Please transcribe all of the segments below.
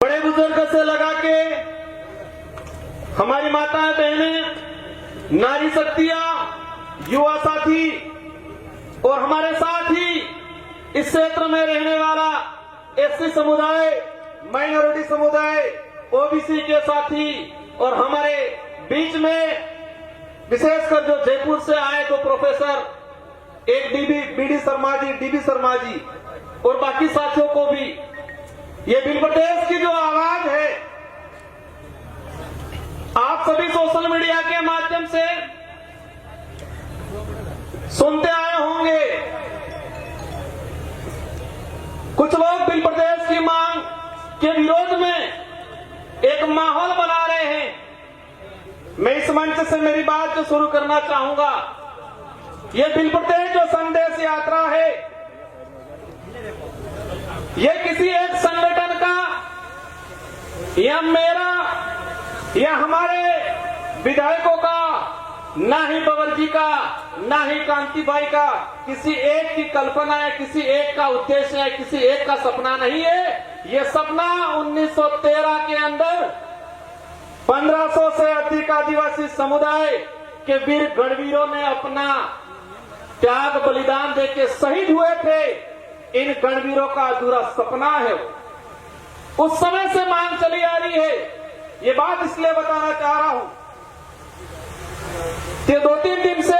बड़े बुजुर्ग से लगा के हमारी माताएं बहनें, नारी शक्तियां, युवा साथी और हमारे साथ ही इस क्षेत्र में रहने वाला एससी समुदाय, माइनॉरिटी समुदाय, ओबीसी के साथी और हमारे बीच में विशेषकर जो जयपुर से आए दो प्रोफेसर, एक डीबी शर्मा जी और बाकी साथियों को भी, ये बिल प्रदेश की जो आवाज है, आप सभी सोशल मीडिया के माध्यम से सुनते आए होंगे। कुछ लोग बिल प्रदेश की मांग के विरोध में एक माहौल बना रहे हैं। मैं इस मंच से मेरी बात जो शुरू करना चाहूंगा, यह बिल प्रदेश जो संदेश यात्रा है, यह किसी एक संगठन का या मेरा या हमारे विधायकों का, ना ही बबल जी का, ना ही कांति भाई का, किसी एक की कल्पना है, किसी एक का उद्देश्य है, किसी एक का सपना नहीं है। ये सपना 1913 के अंदर 1500 से अधिक आदिवासी समुदाय के वीर गणवीरों ने अपना त्याग बलिदान देके शहीद हुए थे। इन गणवीरों का अधूरा सपना है। उस समय से मांग चली आ रही है। ये बात इसलिए बताना चाह रहा हूं कि 2-3 दिन से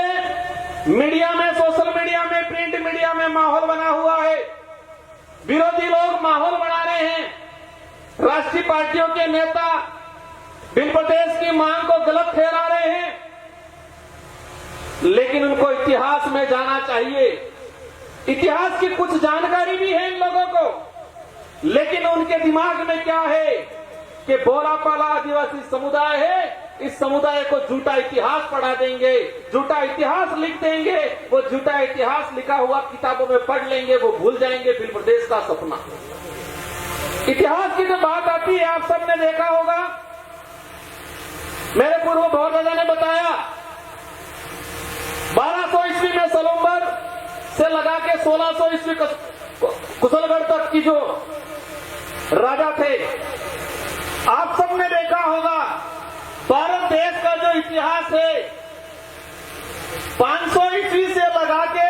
मीडिया में, सोशल मीडिया में, प्रिंट मीडिया में माहौल बना हुआ है। विरोधी लोग माहौल बना रहे हैं। राष्ट्रीय पार्टियों के नेता बिल प्रदेश की मांग को गलत ठहरा रहे हैं, लेकिन उनको इतिहास में जाना चाहिए। इतिहास की कुछ जानकारी भी है इन लोगों को, लेकिन उनके दिमाग में क्या है कि भोला पाला आदिवासी समुदाय है, इस समुदाय को झूठा इतिहास पढ़ा देंगे, झूठा इतिहास लिख देंगे। वो झूठा इतिहास लिखा हुआ किताबों में पढ़ लेंगे, वो भूल जाएंगे बिल प्रदेश का सपना। इतिहास की जो बात आती है, आप सबने देखा होगा, मेरे पूर्व भौदादा ने बताया, 1200 ईस्वी में सलुम्बर से लगा के 1600 ईस्वी कुशलगढ़ तक की जो राजा थे, आप सबने देखा होगा। भारत देश का जो इतिहास है, 500 ईस्वी से लगा के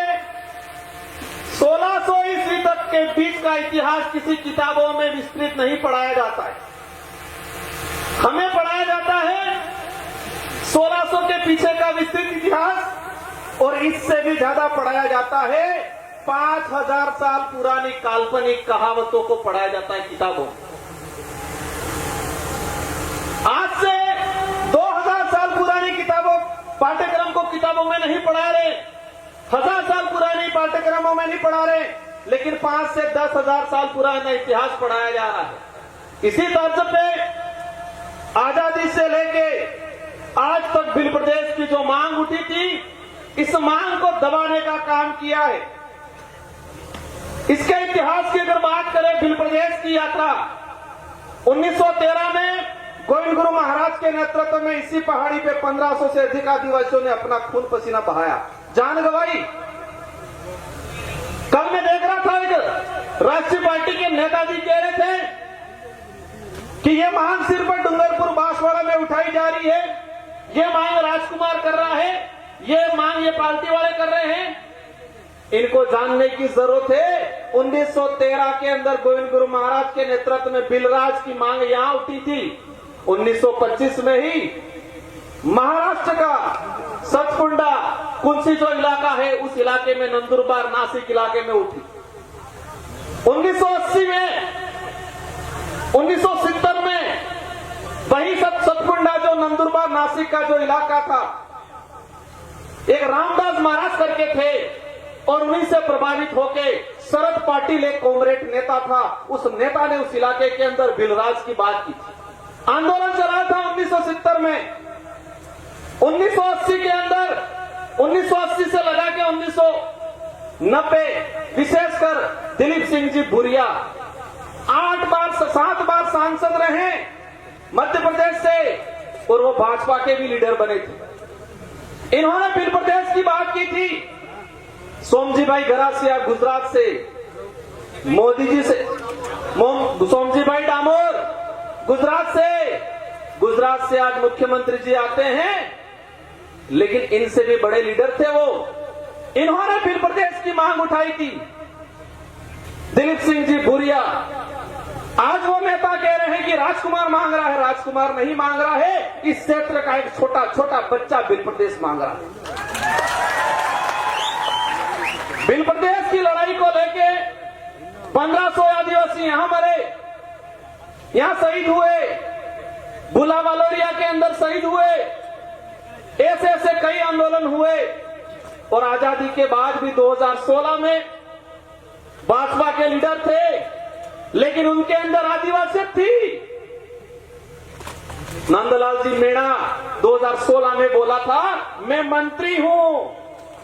1600 ईस्वी तक के बीच का इतिहास किसी किताबों में विस्तृत नहीं पढ़ाया जाता है। हमें पढ़ाया जाता है 1600 के पीछे का विस्तृत इतिहास, और इससे भी ज्यादा पढ़ाया जाता है 5000 साल पुरानी काल्पनिक कहावतों को पढ़ाया जाता है किताबों। आज से 2000 साल पुरानी किताबों पाठ्यक्रम को किताबों में नहीं पढ़ा रहे, 1000 साल पुरानी पाठ्यक्रमों में नहीं पढ़ा रहे, लेकिन 5 से 10,000 साल पुराना इतिहास पढ़ाया जा रहा है। इसी तर्ज पे आजादी से लेके आज तक बिल प्रदेश की जो मांग उठी थी, इस मांग को दबाने का काम किया है। इसके इतिहास की अगर बात करें, बिल प्रदेश की यात्रा 1913 में गोविंद गुरु महाराज के नेतृत्व में इसी पहाड़ी पे 1500 से अधिक आदिवासियों ने अपना खून पसीना बहाया, जान गंवाई। कल मैं देख रहा था, एक राष्ट्रीय पार्टी के नेताजी कह रहे थे कि ये मांग सिर्फ डूंगरपुर बांसवाड़ा में उठाई जा रही है, ये मांग राजकुमार कर रहा है, ये मांग ये पार्टी वाले कर रहे हैं। इनको जानने की जरूरत है, 1913 के अंदर गोविंद गुरु महाराज के नेतृत्व में बिलराज की मांग यहां उठी थी। 1925 में ही महाराष्ट्र का सतपुंडा कुंसी जो इलाका है, उस इलाके में नंदुरबार नासिक इलाके में उठी। 1980 में, 1970 में वही सतपुंडा जो नंदुरबार नासिक का जो इलाका था, एक रामदास महाराज करके थे, और उन्हीं से प्रभावित होके शरद पाटिल एक कॉमरेड नेता था, उस नेता ने उस इलाके के अंदर बिलराज की बात की थी। आंदोलन चला था 1970 में। 1980 के अंदर, 1980 से लगा के 1990, विशेषकर दिलीप सिंह जी भूरिया 7 बार सांसद रहे मध्य प्रदेश से, और वो भाजपा के भी लीडर बने थे। इन्होंने बिल प्रदेश की बात की थी। सोमजी भाई गरासिया गुजरात से, मोदी जी से, सोमजी भाई डामोर गुजरात से आज मुख्यमंत्री जी आते हैं, लेकिन इनसे भी बड़े लीडर थे वो। इन्होंने फिर प्रदेश की मांग उठाई थी। दिलीप सिंह जी भूरिया, आज वो नेता कह रहे हैं कि राजकुमार मांग रहा है। राजकुमार नहीं मांग रहा है, इस क्षेत्र का एक छोटा छोटा बच्चा बिल प्रदेश मांग रहा है। बिल प्रदेश की लड़ाई को लेके 1500 आदिवासी यहां मरे, यहां शहीद हुए, बुलावालोरिया के अंदर शहीद हुए, ऐसे ऐसे कई आंदोलन हुए। और आजादी के बाद भी 2016 में भाजपा के लीडर थे, लेकिन उनके अंदर आदिवासी थी। नंदलाल जी मीणा 2016 में बोला था, मैं मंत्री हूं,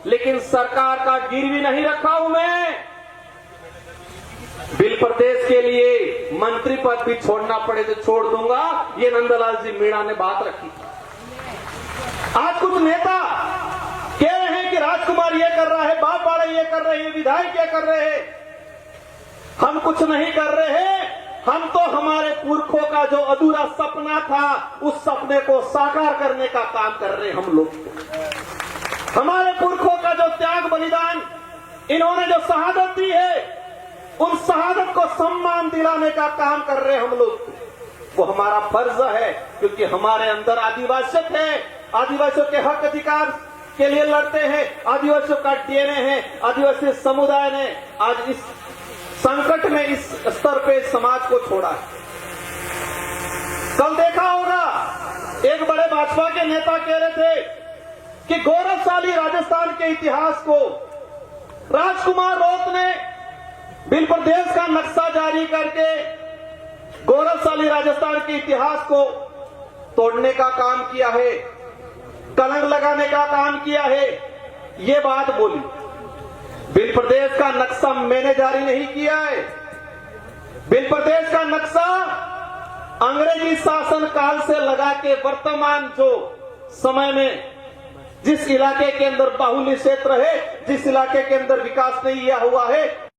लेकिन सरकार का गिरवी नहीं रखा हूं मैं। बिल प्रदेश के लिए मंत्री पद भी छोड़ना पड़े तो छोड़ दूंगा, ये नंदलाल जी मीणा ने बात रखी। आज कुछ नेता कह रहे हैं कि राजकुमार ये कर रहा है, बाप वाले ये कर रहे हैं, विधायक ये कर रहे हैं। हम कुछ नहीं कर रहे हैं, हम तो हमारे पुरखों का जो अधूरा सपना था, उस सपने को साकार करने का काम कर रहे हैं हम लोग। हमारे पुरखों का जो त्याग बलिदान, इन्होंने जो शहादत दी है, उन शहादत को सम्मान दिलाने का काम कर रहे हैं हम लोग। वो हमारा फर्ज है, क्योंकि हमारे अंदर आदिवासी है, आदिवासियों के हक अधिकार के लिए लड़ते हैं, आदिवासियों का डीएनए है। आदिवासी समुदाय ने आज इस संकट में इस स्तर पे समाज को छोड़ा है। कल देखा होगा, एक बड़े भाजपा के नेता कह रहे थे कि गौरवशाली राजस्थान के इतिहास को राजकुमार राउत ने बिल प्रदेश का नक्शा जारी करके गौरवशाली राजस्थान के इतिहास को तोड़ने का काम किया है, कलंक लगाने का काम किया है। ये बात बोली। बिल प्रदेश का नक्शा मैंने जारी नहीं किया है। बिल प्रदेश का नक्शा अंग्रेजी शासन काल से लगा के वर्तमान जो समय में जिस इलाके के अंदर बाहुल्य क्षेत्र है, जिस इलाके के अंदर विकास नहीं हुआ है,